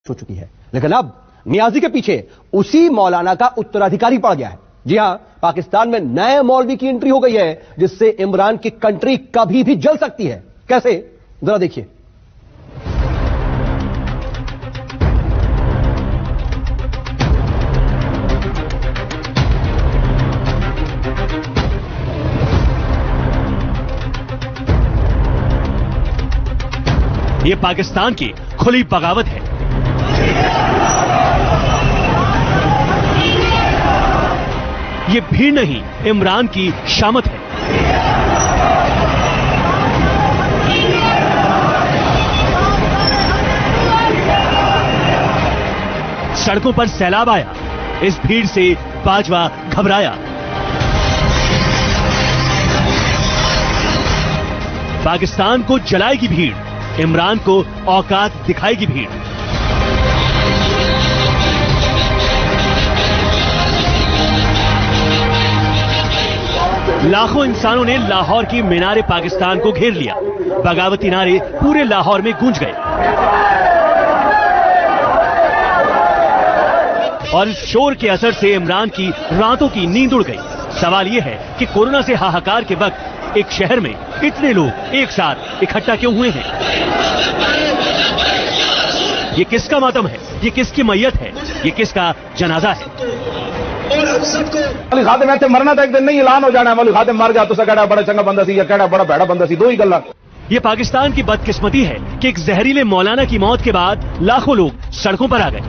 हो चुकी है, लेकिन अब नियाजी के पीछे उसी मौलाना का उत्तराधिकारी पड़ गया है। जी हां, पाकिस्तान में नए मौलवी की एंट्री हो गई है, जिससे इमरान की कंट्री कभी भी जल सकती है। कैसे, जरा देखिए। ये पाकिस्तान की खुली बगावत है। ये भीड़ नहीं, इमरान की शामत है। सड़कों पर सैलाब आया, इस भीड़ से बाजवा घबराया। पाकिस्तान को जलाएगी भीड़, इमरान को औकात दिखाएगी भीड़। लाखों इंसानों ने लाहौर की मीनारे पाकिस्तान को घेर लिया। बगावती नारे पूरे लाहौर में गूंज गए और इस शोर के असर से इमरान की रातों की नींद उड़ गई। सवाल यह है कि कोरोना से हाहाकार के वक्त एक शहर में इतने लोग एक साथ इकट्ठा क्यों हुए हैं? ये किसका मातम है? ये किसकी मैयत है? ये किसका जनाजा है? मौलवी खादिम इत्थे मरना तो एक दिन नहीं, ऐलान हो जाना है मौलवी खादिम मर गया तो कहड़ा बड़ा चंगा बंदा सी या कहड़ा बड़ा भैड़ा बंदा सी, दो ही गल्लां। ये पाकिस्तान की बदकिस्मती है कि एक जहरीले मौलाना की मौत के बाद लाखों लोग सड़कों पर आ गए।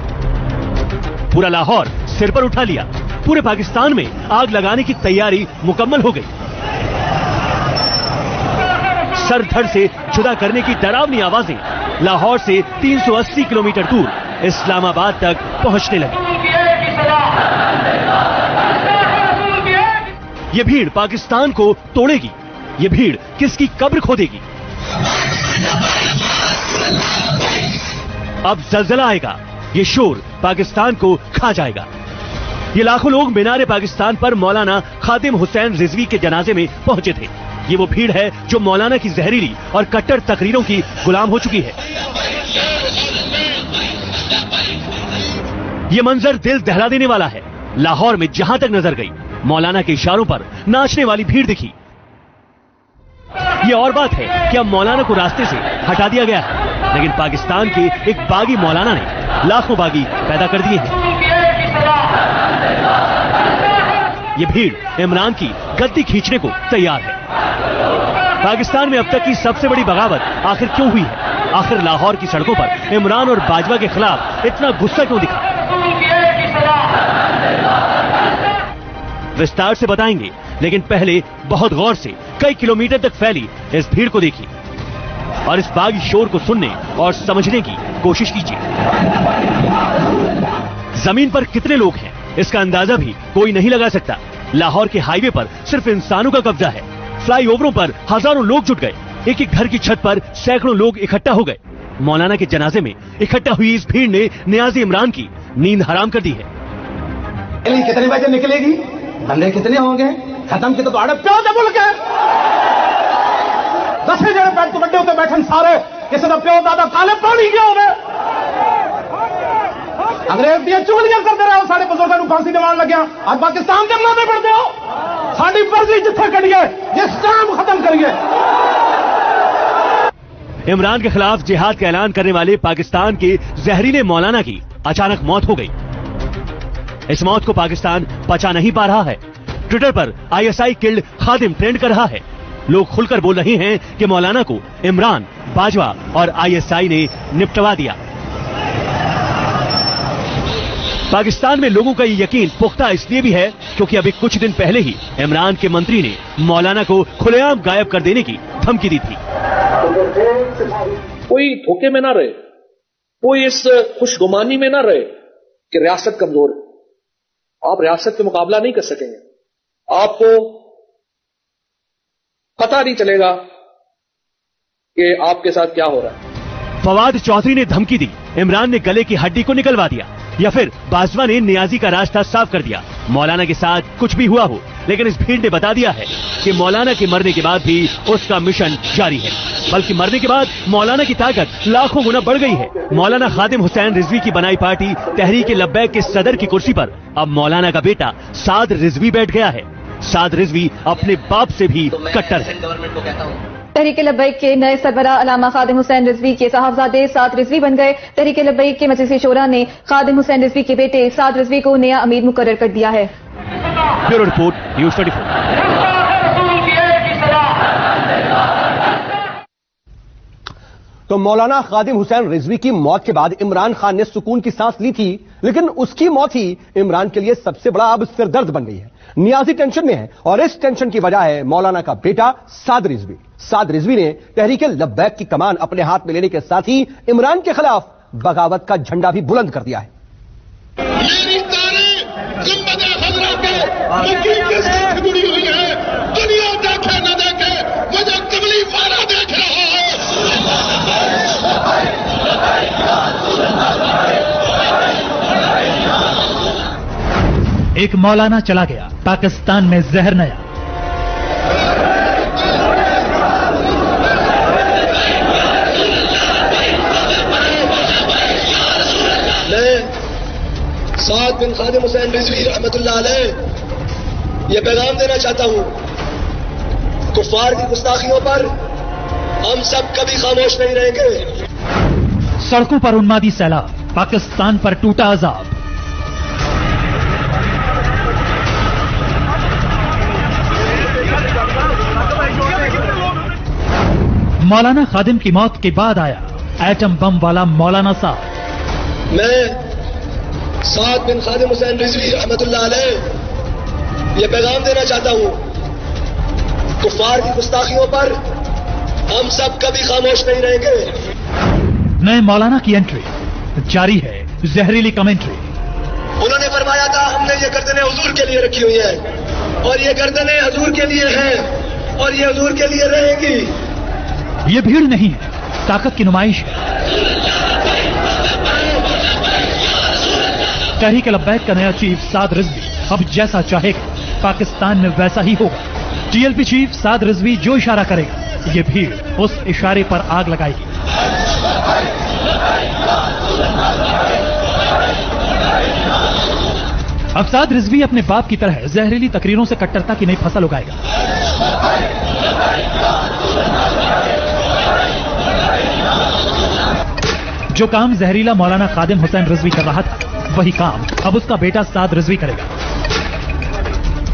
पूरा लाहौर सिर पर उठा लिया। पूरे पाकिस्तान में आग लगाने की तैयारी मुकम्मल हो गई। सर धड़ से जुदा करने की डरावनी आवाजें लाहौर से 380 किलोमीटर दूर इस्लामाबाद तक पहुंचने लगी। ये भीड़ पाकिस्तान को तोड़ेगी। ये भीड़ किसकी कब्र खोदेगी? अब जलजला आएगा। ये शोर पाकिस्तान को खा जाएगा। ये लाखों लोग मीनारे पाकिस्तान पर मौलाना खादिम हुसैन रिजवी के जनाजे में पहुंचे थे। ये वो भीड़ है जो मौलाना की जहरीली और कट्टर तकरीरों की गुलाम हो चुकी है। ये मंजर दिल दहला देने वाला है। लाहौर में जहां तक नजर गई, मौलाना के इशारों पर नाचने वाली भीड़ दिखी। ये और बात है कि अब मौलाना को रास्ते से हटा दिया गया है, लेकिन पाकिस्तान के एक बागी मौलाना ने लाखों बागी पैदा कर दिए हैं। ये भीड़ इमरान की गद्दी खींचने को तैयार है। पाकिस्तान में अब तक की सबसे बड़ी बगावत आखिर क्यों हुई है? आखिर लाहौर की सड़कों पर इमरान और बाजवा के खिलाफ इतना गुस्सा क्यों दिखा? विस्तार से बताएंगे, लेकिन पहले बहुत गौर से कई किलोमीटर तक फैली इस भीड़ को देखिए और इस बागी शोर को सुनने और समझने की कोशिश कीजिए। जमीन पर कितने लोग हैं, इसका अंदाजा भी कोई नहीं लगा सकता। लाहौर के हाईवे पर सिर्फ इंसानों का कब्जा है। फ्लाईओवरों पर हजारों लोग जुट गए। एक एक घर की छत पर सैकड़ों लोग इकट्ठा हो गए। मौलाना के जनाजे में इकट्ठा हुई इस भीड़ ने नियाज़ी इमरान की नींद हराम कर दी है। कितने बजे निकलेगी? बंदे कितने होंगे? खत्म की तो प्यों दे मुल्क है। 10 जने बैठ तो बड्डे होते बैठन सारे, किसी का प्यो दादा काले पानी गया होवे। अंग्रेज दियां चुगलियां करते रहे, सारे बुजुर्गों को फांसी दिवान लग्या। आज पाकिस्तान के मनाते पड़ते हो। साडी मर्जी जिथे करिए, जिस काम खत्म करिए। इमरान के खिलाफ जिहाद का ऐलान करने वाले पाकिस्तान के जहरीले मौलाना की अचानक मौत हो गई। इस मौत को पाकिस्तान पचा नहीं पा रहा है। ट्विटर पर ISI किल्ड खादिम ट्रेंड कर रहा है। लोग खुलकर बोल रहे हैं कि मौलाना को इमरान, बाजवा और ISI ने निपटवा दिया। पाकिस्तान में लोगों का ये यकीन पुख्ता इसलिए भी है क्योंकि अभी कुछ दिन पहले ही इमरान के मंत्री ने मौलाना को खुलेआम गायब कर देने की धमकी दी थी। कोई धोखे में ना रहे, कोई इस खुशगुमानी में ना रहे कि रियासत कमजोर है। आप रियासत पे मुकाबला नहीं कर सकेंगे। आपको पता नहीं चलेगा कि आपके साथ क्या हो रहा है। फवाद चौधरी ने धमकी दी, इमरान ने गले की हड्डी को निकलवा दिया, या फिर बाजवा ने नियाजी का रास्ता साफ कर दिया। मौलाना के साथ कुछ भी हुआ हो, लेकिन इस भीड़ ने बता दिया है कि मौलाना के मरने के बाद भी उसका मिशन जारी है, बल्कि मरने के बाद मौलाना की ताकत लाखों गुना बढ़ गई है। मौलाना खादिम हुसैन रिजवी की बनाई पार्टी तहरीक लब्बैक के सदर की कुर्सी पर अब मौलाना का बेटा साद रिजवी बैठ गया है। साद रिजवी अपने बाप से भी कट्टर है। तहरीक लब्बैक के नए सरबराह अल्लामा खादिम हुसैन रिजवी के साहबजादे साद रिजवी बन गए। तहरीक लब्बैक के मजलिस शोरा ने खादिम हुसैन रिजवी के बेटे साद रिजवी को नया अमीर मुकर्रर कर दिया है। Bureau report, news 24। तो मौलाना खादिम हुसैन रिजवी की मौत के बाद इमरान खान ने सुकून की सांस ली थी, लेकिन उसकी मौत ही इमरान के लिए सबसे बड़ा अब सिरदर्द बन गई है। नियाजी टेंशन में है और इस टेंशन की वजह है मौलाना का बेटा साद रिजवी। साद रिजवी ने तहरीक लब्बैक की कमान अपने हाथ में लेने के साथ ही इमरान के खिलाफ बगावत का झंडा भी बुलंद कर दिया है। जुड़ी हुई है, दुनिया देखे न देखे, मुझे कमली वाला देख रहा है। एक मौलाना चला गया, पाकिस्तान में जहर नया। मैं साद बिन खादिम हुसैन रिजवी रहमतुल्लाह अलैह ये पैगाम देना चाहता हूं, कुफ्फार की गुस्ताखियों पर हम सब कभी खामोश नहीं रहेंगे। सड़कों पर उन्मादी सैलाब, पाकिस्तान पर टूटा अजाब। मौलाना खादिम की मौत के बाद आया एटम बम वाला मौलाना साहब। मैं साद बिन खादिम हुसैन रिजवी रहमतुल्लाह अलैह ये पैगाम देना चाहता हूं, कुफ्फार की गुस्ताखियों पर हम सब कभी खामोश नहीं रहेंगे। नए मौलाना की एंट्री, जारी है जहरीली कमेंट्री। उन्होंने फरमाया था हमने ये गर्दनें हुजूर के लिए रखी हुई हैं और ये गर्दनें हुजूर के लिए हैं और ये हुजूर के लिए रहेगी। ये भीड़ नहीं है, ताकत की नुमाइश है। तहरीक लब्बैक का नया चीफ साद रिजवी अब जैसा चाहेगा पाकिस्तान में वैसा ही होगा। टीएलपी चीफ साद रिजवी जो इशारा करेगा ये भीड़ उस इशारे पर आग लगाएगी। अब साद रिजवी अपने बाप की तरह जहरीली तकरीरों से कट्टरता की नई फसल उगाएगा। जो काम जहरीला मौलाना खादिम हुसैन रिजवी कर रहा था, वही काम अब उसका बेटा साद रिजवी करेगा।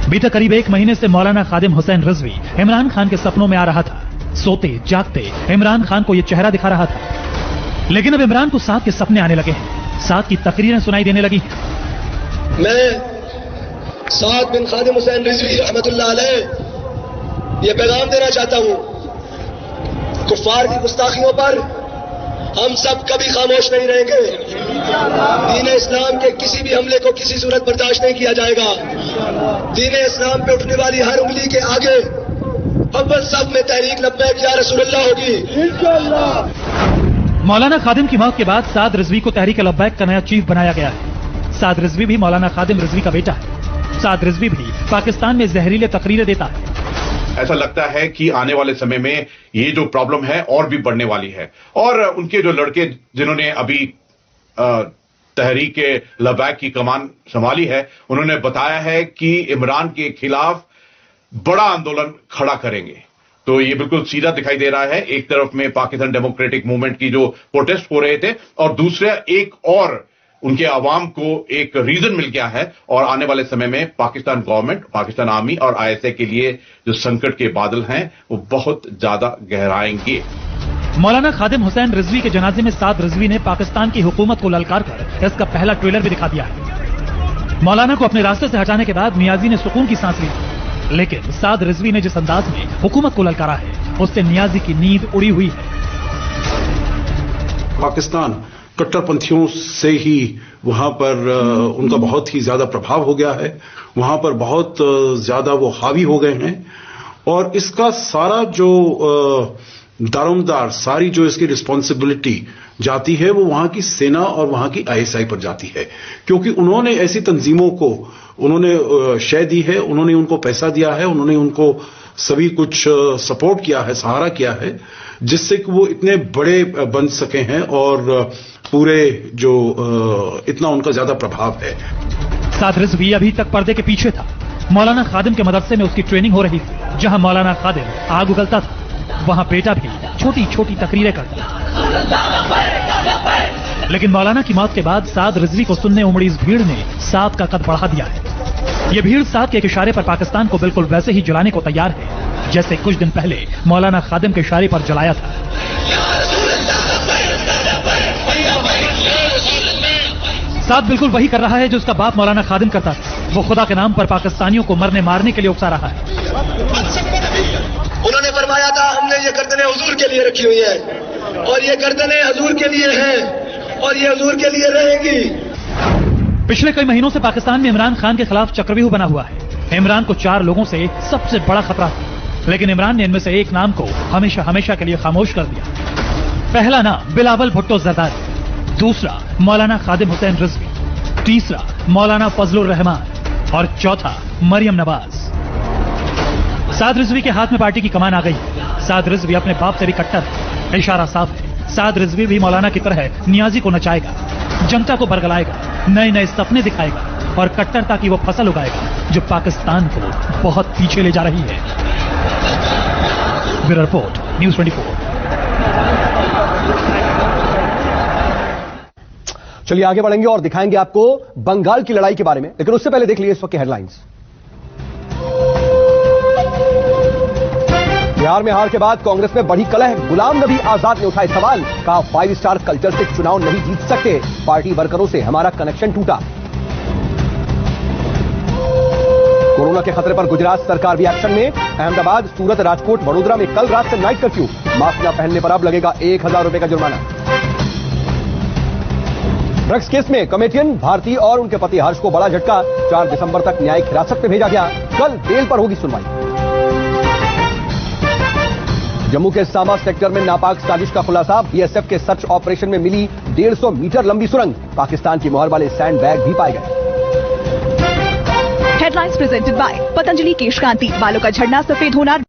बीते करीब 1 महीने से मौलाना खादिम हुसैन रिजवी इमरान खान के सपनों में आ रहा था। सोते जागते इमरान खान को यह चेहरा दिखा रहा था, लेकिन अब इमरान को साद के सपने आने लगे हैं, साद की तकरीरें सुनाई देने लगी। मैं साद बिन खादिम हुसैन रिजवी रहमतुल्लाह अलैह ये पैगाम देना चाहता हूं, कुफ्फार की गुस्ताखियों पर हम सब कभी खामोश नहीं रहेंगे। दीन इस्लाम के किसी भी हमले को किसी सूरत बर्दाश्त नहीं किया जाएगा। दीन इस्लाम पे उठने वाली हर उंगली के आगे अव्वल सब में तहरीक लब्बैक या रसूलुल्लाह होगी इंशाअल्लाह। मौलाना खादिम की मौत के बाद साद रिजवी को तहरीक लब्बैक का नया चीफ बनाया गया है। साद रिजवी भी मौलाना खादिम रिजवी का बेटा है। साद रिजवी भी पाकिस्तान में जहरीले तकरीरें देता है। ऐसा लगता है कि आने वाले समय में ये जो प्रॉब्लम है और भी बढ़ने वाली है। और उनके जो लड़के जिन्होंने अभी तहरीक लब्बैक की कमान संभाली है, उन्होंने बताया है कि इमरान के खिलाफ बड़ा आंदोलन खड़ा करेंगे। तो ये बिल्कुल सीधा दिखाई दे रहा है। एक तरफ में पाकिस्तान डेमोक्रेटिक मूवमेंट की जो प्रोटेस्ट हो रहे थे और दूसरा एक और उनके आवाम को एक रीजन मिल गया है और आने वाले समय में पाकिस्तान गवर्नमेंट, पाकिस्तान आर्मी और आईएसआई के लिए जो संकट के बादल हैं वो बहुत ज्यादा गहराएंगे। मौलाना खादिम हुसैन रिजवी के जनाजे में साद रिजवी ने पाकिस्तान की हुकूमत को ललकार कर इसका पहला ट्रेलर भी दिखा दिया है। मौलाना को अपने रास्ते से हटाने के बाद नियाजी ने सुकून की सांस ली, लेकिन साद रिजवी ने जिस अंदाज में हुकूमत को ललकारा है उससे नियाजी की नींद उड़ी हुई है। पाकिस्तान कट्टरपंथियों से ही वहां पर उनका बहुत ही ज्यादा प्रभाव हो गया है, वहां पर बहुत ज्यादा वो हावी हो गए हैं और इसका सारा जो दारोमदार सारी जो इसकी रिस्पॉन्सिबिलिटी जाती है वो वहां की सेना और वहां की आईएसआई पर जाती है, क्योंकि उन्होंने ऐसी तंजीमों को उन्होंने शय दी है, उन्होंने उनको पैसा दिया है, उन्होंने उनको सभी कुछ सपोर्ट किया है, सहारा किया है, जिससे कि वो इतने बड़े बन सके हैं और पूरे जो इतना उनका ज्यादा प्रभाव है। साद रिजवी अभी तक पर्दे के पीछे था। मौलाना खादिम के मदरसे में उसकी ट्रेनिंग हो रही थी। जहां मौलाना खादिम आग उगलता था, वहां बेटा भी छोटी छोटी तकरीरें करता। लेकिन मौलाना की मौत के बाद साद रिजवी को सुनने उमड़ी इस भीड़ ने साद का कद बढ़ा दिया है। यह भीड़ साद के एक इशारे पर पाकिस्तान को बिल्कुल वैसे ही जलाने को तैयार है जैसे कुछ दिन पहले मौलाना खादिम के इशारे पर जलाया था। साद बिल्कुल वही कर रहा है जो उसका बाप मौलाना खादिम करता था। वो खुदा के नाम पर पाकिस्तानियों को मरने मारने के लिए उकसा रहा है। उन्होंने फरमाया था हमने ये गर्दनें हुजूर के लिए रखी हुई हैं और ये गर्दनें हुजूर के लिए हैं और ये हुजूर के लिए रहेंगी। पिछले कई महीनों से पाकिस्तान में इमरान खान के खिलाफ चक्रव्यूह बना हुआ है। इमरान को 4 लोगों से सबसे बड़ा खतरा था, लेकिन इमरान ने इनमें से एक नाम को हमेशा हमेशा के लिए खामोश कर दिया। पहला नाम बिलावल भुट्टो जरदारी, दूसरा मौलाना खादिम हुसैन रिजवी, तीसरा मौलाना फजलुर रहमान और चौथा मरियम नवाज। साद रिजवी के हाथ में पार्टी की कमान आ गई। साद रिजवी अपने बाप से भी कट्टर है। इशारा साफ है, साद रिजवी भी मौलाना की तरह नियाजी को नचाएगा, जनता को बरगलाएगा, नए नए सपने दिखाएगा और कट्टरता की वो फसल उगाएगा जो पाकिस्तान को बहुत पीछे ले जा रही है। Bureau report, news 24। चलिए आगे बढ़ेंगे और दिखाएंगे आपको बंगाल की लड़ाई के बारे में, लेकिन उससे पहले देख लीजिए इस वक्त की हेडलाइंस। बिहार में हार के बाद कांग्रेस में बढ़ी कलह। गुलाम नबी आजाद ने उठाए सवाल, कहा 5 स्टार कल्चर से चुनाव नहीं जीत सकते, पार्टी वर्करों से हमारा कनेक्शन टूटा। कोरोना के खतरे पर गुजरात सरकार भी एक्शन में। अहमदाबाद, सूरत, राजकोट, वडोदरा में कल रात से नाइट कर्फ्यू। मास्क न पहनने पर अब लगेगा 1000 रुपए का जुर्माना। ड्रग्स केस में कमेटियन भारती और उनके पति हर्ष को बड़ा झटका। 4 दिसंबर तक न्यायिक हिरासत में भेजा गया। कल बेल पर होगी सुनवाई। जम्मू के सामा सेक्टर में नापाक साजिश का खुलासा। बीएसएफ के सर्च ऑपरेशन में मिली 150 मीटर लंबी सुरंग। पाकिस्तान की मोहर वाले सैंड बैग भी पाए गए। हेडलाइंस प्रेजेंटेड बाय पतंजलि केश कांति, बालों का झड़ना, सफेद होना